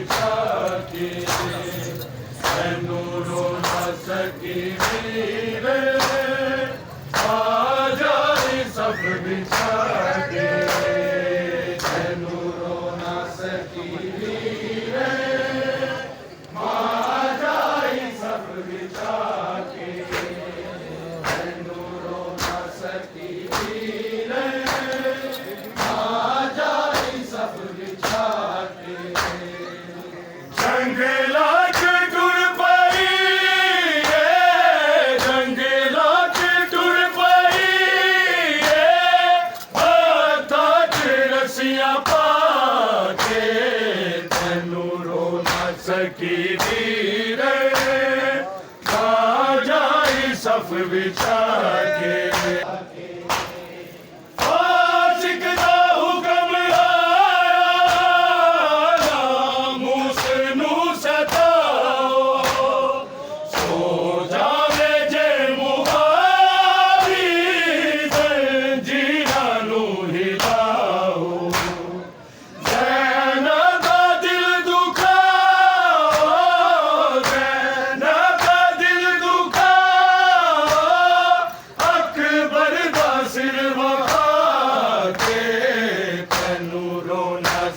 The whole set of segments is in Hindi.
बिछा के तैनू रो ना सकी वीर आ जाए सब बिछा के तैनू रो ना सकी वीर आ जाए सब बिछा के तैनू रो ना सकी वीर आ जाए सब बिछा के जंगला के टुर पई जंगला के टुर पई हाथा च रसिया पाके तैनू रो ना सकी वीर आ जाए सब बिछा के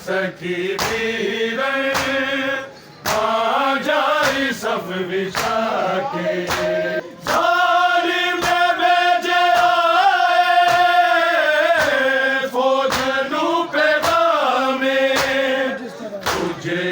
सकी वीर आ जाए सब बिछा के जालिम ने भेजे आए फौज नू पैगामे तुझे